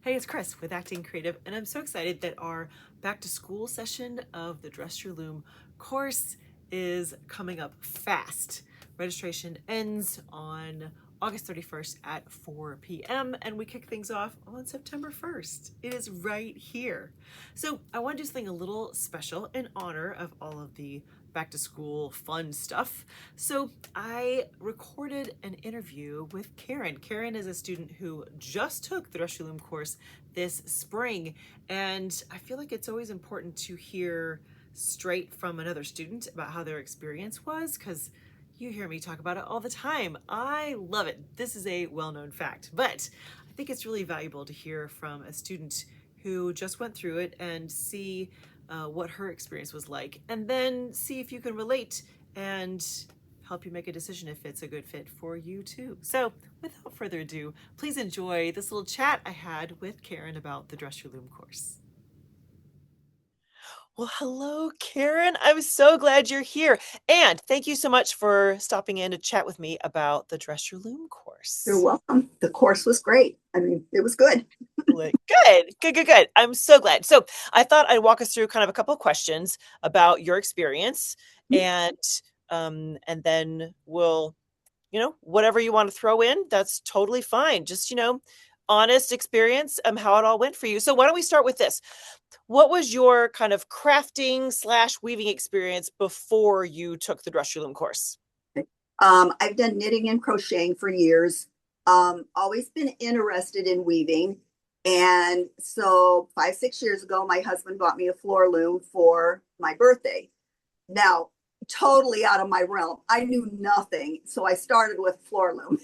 Hey, it's Chris with Acting Creative, and I'm so excited that our back to school session of the Dress Your Loom course is coming up fast. Registration ends on August 31st at 4 p.m. and we kick things off on September 1st. It is right here. So I want to do something a little special in honor of all of the back to school fun stuff. So I recorded an interview with Karen. Karen is a student who just took the Dress Your Loom course this spring, and I feel like it's always important to hear straight from another student about how their experience was, because you hear me talk about it all the time. I love it. This is a well-known fact, but I think it's really valuable to hear from a student who just went through it and see what her experience was like, and then see if you can relate and help you make a decision if it's a good fit for you too. So without further ado, please enjoy this little chat I had with Karen about the Dress Your Loom course. Well, hello, Karen. I'm so glad you're here. And thank you so much for stopping in to chat with me about the Dress Your Loom You're course. welcome. The course was great. I mean, it was good. Good. I'm so glad. So I thought I'd walk us through kind of a couple of questions about your experience, and and then we'll, whatever you want to throw in, that's totally fine. Just, honest experience, how it all went for you. So why don't we start with this? What was your kind of crafting slash weaving experience before you took the Dress Your Loom course? I've done knitting and crocheting for years. Always been interested in weaving. And so 5, 6 years ago, my husband bought me a floor loom for my birthday. Now, totally out of my realm. I knew nothing. So I started with floor loom.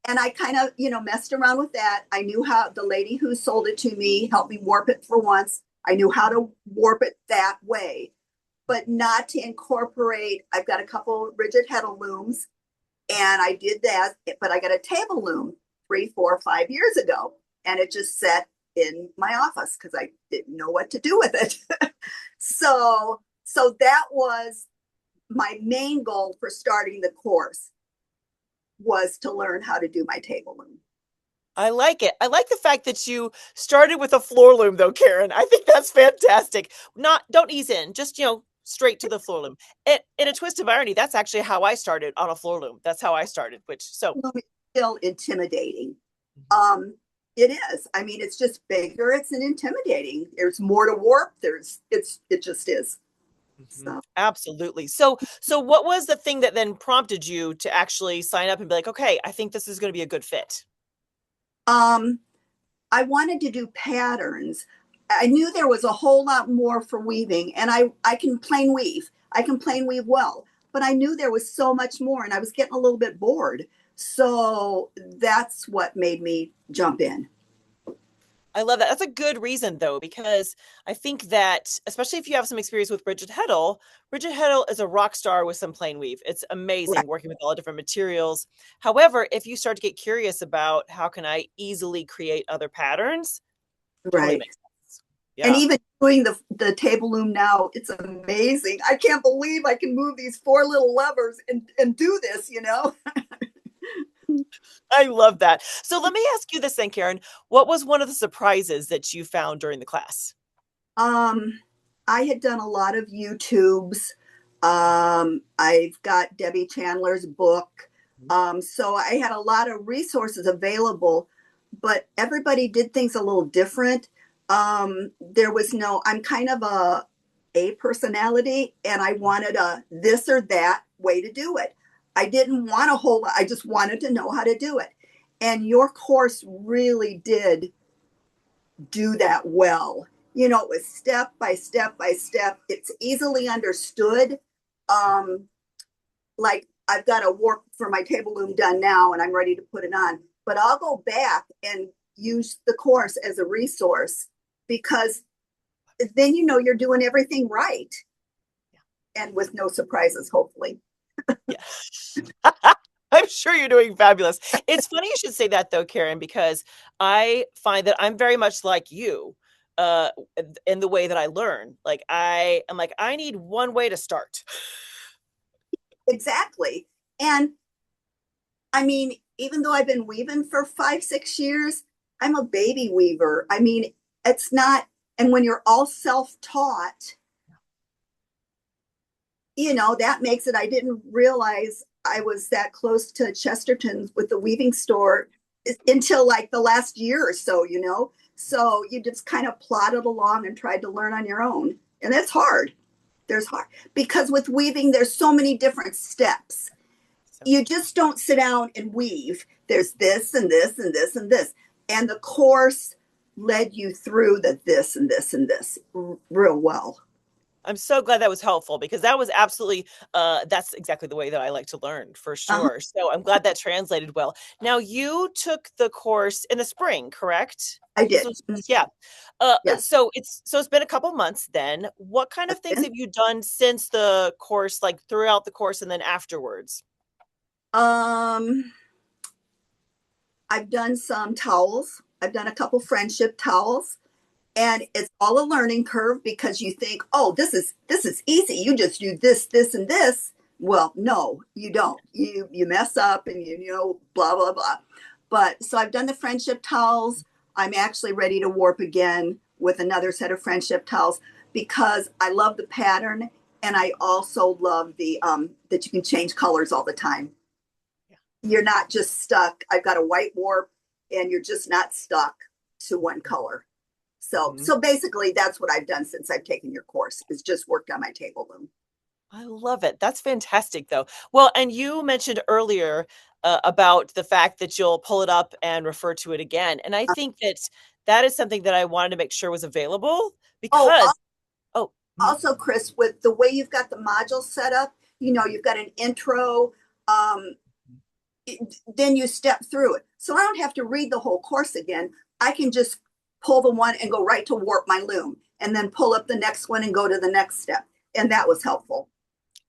And I kind of, messed around with that. I knew how the lady who sold it to me helped me warp it for once. I knew how to warp it that way, but not to incorporate. I've got a couple rigid heddle looms, and I did that, but I got a table loom 3, 4, 5 years ago, and it just sat in my office because I didn't know what to do with it. So that was my main goal for starting the course, was to learn how to do my table loom. I like it. I like the fact that you started with a floor loom though, Karen. I think that's fantastic. Not don't ease in, just straight to the floor loom. In a twist of irony, that's actually how I started on a floor loom. That's how I started, which so Loom is still intimidating. Mhm. It is. I mean, it's just bigger. It's an intimidating. There's more to warp. It just is. Mhm. So Absolutely. So what was the thing that then prompted you to actually sign up and be like, okay, I think this is going to be a good fit? um I wanted to do patterns. I knew there was a whole lot more for weaving, and I can plain weave. I can plain weave well, but I knew there was so much more, and I was getting a little bit bored. So that's what made me jump in. I love that. That's a good reason though, because I think that especially if you have some experience with Bridget Heddle is a rock star with some plain weave. It's Right. amazing working with all the different materials. However, if you start to get curious about how can I easily create other patterns, totally Right. makes sense. And Yeah. even doing the table loom now, it's amazing. I can't believe I can move these four little levers and do this. I love that. So let me ask you this then, Karen. What was one of the surprises that you found during the class? Um, I had done a lot of YouTubes. I've got Debbie Chandler's book. So I had a lot of resources available, but everybody did things a little different. There was no, I'm kind of a personality, and I wanted a this or that way to do it. I didn't want a whole lot. I just wanted to know how to do it. And your course really did do that well. It was step by step by step. It's easily understood. Um, like, I've got a warp for my table loom done now, and I'm ready to put it on. But I'll go back and use the course as a resource, because then you're doing everything right, and with no surprises, hopefully. Yeah. I'm sure you're doing fabulous. It's funny you should say that though, Karen, because I find that I'm very much like you uh in the way that I learn. Like I am like I need one way to start. Exactly. And I mean, even though I've been weaving for 5, 6 years, I'm a baby weaver. I mean, it's not, and when you're all self-taught, that makes it, I didn't realize I was that close to Chesterton's with the weaving store until like the last year or so. So you just kind of plodded along and tried to learn on your own. And that's hard. There's hard because with weaving, there's so many different steps. So You just don't sit down and weave. There's this and this and this and this. And the course led you through the this and this and this real well. I'm so glad that was helpful because that was absolutely that's exactly the way that I like to learn for Uh-huh. sure. So I'm glad that translated well. Now you took the course in the spring, correct? I This did. was yeah. Yes. So it's been a couple months then. What kind of things have you done since the course, like throughout the course and then afterwards? Um, I've done some towels. I've done a couple friendship towels, and it's all a learning curve because you think, oh, this is easy. You just do this, this, and this. Well, no, you don't. You mess up and blah blah blah. But so I've done the friendship towels. I'm actually ready to warp again with another set of friendship towels because I love the pattern and I also love the that you can change colors all the time. You're not just stuck. I've got a white warp and you're just not stuck to one color. So Mhm. so basically that's what I've done since I've taken your course is just worked on my table loom. I love it. That's fantastic, though. Well, and you mentioned earlier about the fact that you'll pull it up and refer to it again. And I think that that is something that I wanted to make sure was available Oh, because, oh, mhm, also Chris, with the way you've got the modules set up, you've got an intro, um, then you step through it. So I don't have to read the whole course again. I can just pull the one and go right to warp my loom and then pull up the next one and go to the next step. And that was helpful.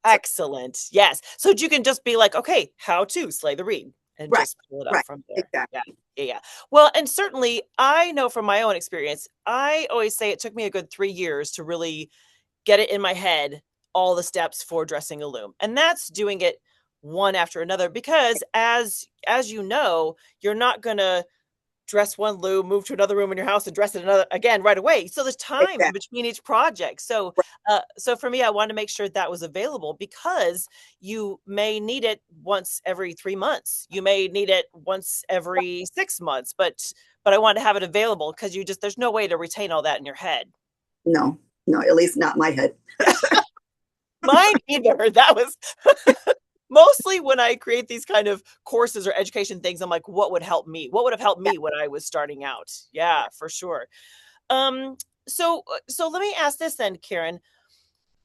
So, excellent. Yes. So you can just be like, okay, how to slay the reed and right, just pull it up right, from there. Yeah. exactly. Yeah. Yeah. Well, and certainly I know from my own experience, I always say it took me a good 3 years to really get it in my head all the steps for dressing a loom. And that's doing it one after another because as you know, you're not going to dress one loom, move to another room in your house and dress it another again right away. So there's time in Exactly. between each project. So Right. so for me I wanted to make sure that was available because you may need it once every 3 months. You may need it once every 6 months, but I wanted to have it available because you just there's no way to retain all that in your head. No, no, at least not my head. Mine either. That was mostly when I create these kind of courses or education things, I'm like, what would help me? What would have helped Yeah. me when I was starting out? Yeah, for sure. Um, so let me ask this then, Karen.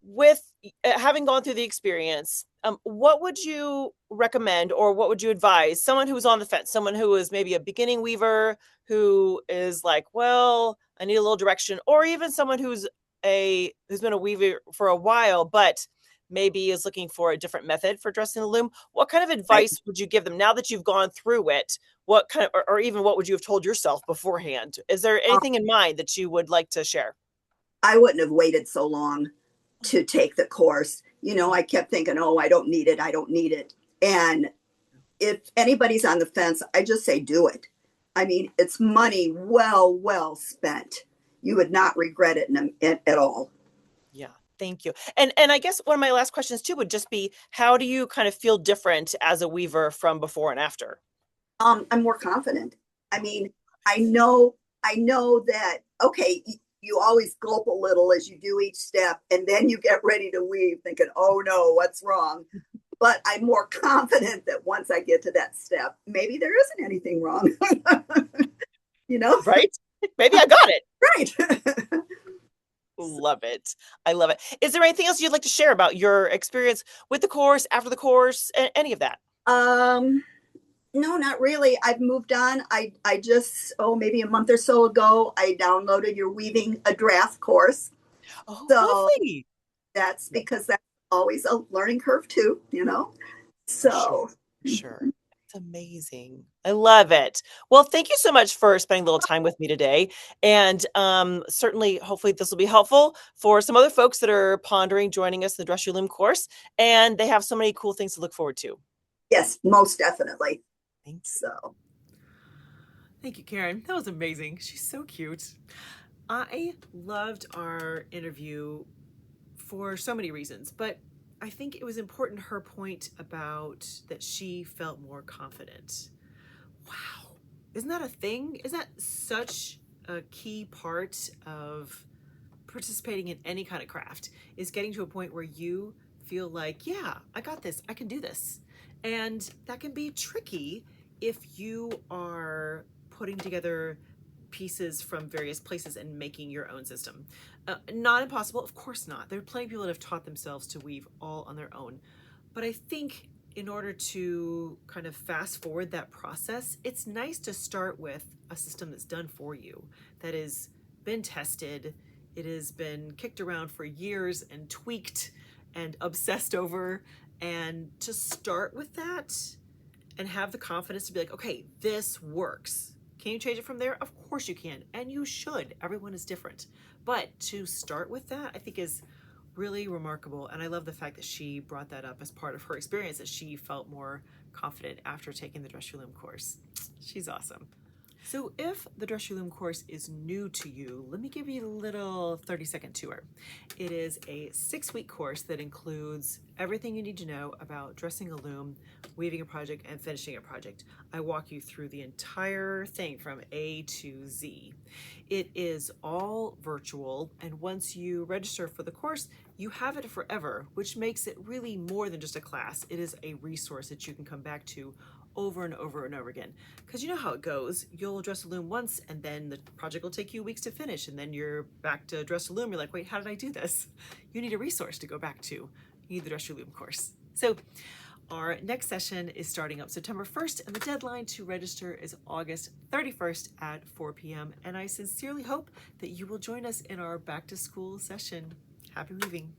With having gone through the experience, what would you recommend or what would you advise someone who's on the fence, someone who is maybe a beginning weaver who is like, well, I need a little direction, or even someone who's been a weaver for a while, but maybe is looking for a different method for dressing the loom? What kind of Right. advice would you give them now that you've gone through it? What kind of, or even what would you have told yourself beforehand? Is there Um, anything in mind that you would like to share? I wouldn't have waited so long to take the course. I kept thinking, oh, I don't need it. I don't need it. And if anybody's on the fence, I just say do it. I mean, it's money well spent. You would not regret it at all. Yeah, thank you. And I guess one of my last questions too would just be how do you kind of feel different as a weaver from before and after? I'm more confident. I mean, I know that, okay, you always gulp a little as you do each step, and then you get ready to weave thinking, oh no, what's wrong? But I'm more confident that once I get to that step, maybe there isn't anything wrong. you know? Right? Maybe I got it. Right. Love it. I love it. Is there anything else you'd like to share about your experience with the course, after the course, any of that? um, no, not really. I've moved on. I just, maybe a month or so ago, I downloaded your weaving a draft course. Oh, So lovely. that's Yeah, because that's always a learning curve too. for sure. So For sure. It's amazing. I love it. Well, thank you so much for spending a little time with me today. And certainly, hopefully, this will be helpful for some other folks that are pondering joining us in the Dress Your Loom course. And they have so many cool things to look forward to. yes, most definitely. Thank you. So Thank you, Karen. That was amazing. She's so cute. I loved our interview for so many reasons, but I think it was important her point about that she felt more confident. Wow. Isn't that a thing? Isn't that such a key part of participating in any kind of craft, is getting to a point where you feel like, yeah, I got this, I can do this. And that can be tricky if you are putting together pieces from various places and making your own system. Not impossible, of course not. There are plenty of people that have taught themselves to weave all on their own. But I think in order to kind of fast forward that process, it's nice to start with a system that's done for you, that has been tested, it has been kicked around for years and tweaked and obsessed over, and to start with that and have the confidence to be like, okay, this works. Can you change it from there? Of course you can, and you should. Everyone is different. But to start with that, I think is really remarkable. And I love the fact that she brought that up as part of her experience, that she felt more confident after taking the Dress Your Loom course. She's awesome. So if the Dress Your Loom course is new to you, let me give you a little 30-second tour. It is a 6-week course that includes everything you need to know about dressing a loom, weaving a project, and finishing a project. I walk you through the entire thing from A to Z. It is all virtual, and once you register for the course, you have it forever, which makes it really more than just a class. It is a resource that you can come back to over and over and over again. Because you know how it goes. You'll dress a loom once, and then the project will take you weeks to finish, and then you're back to dress a loom. You're like, wait, how did I do this? You need a resource to go back to. You need the Dress Your Loom course. So our next session is starting up September 1st, and the deadline to register is August 31st at 4 p.m. And I sincerely hope that you will join us in our back to school session. Happy weaving.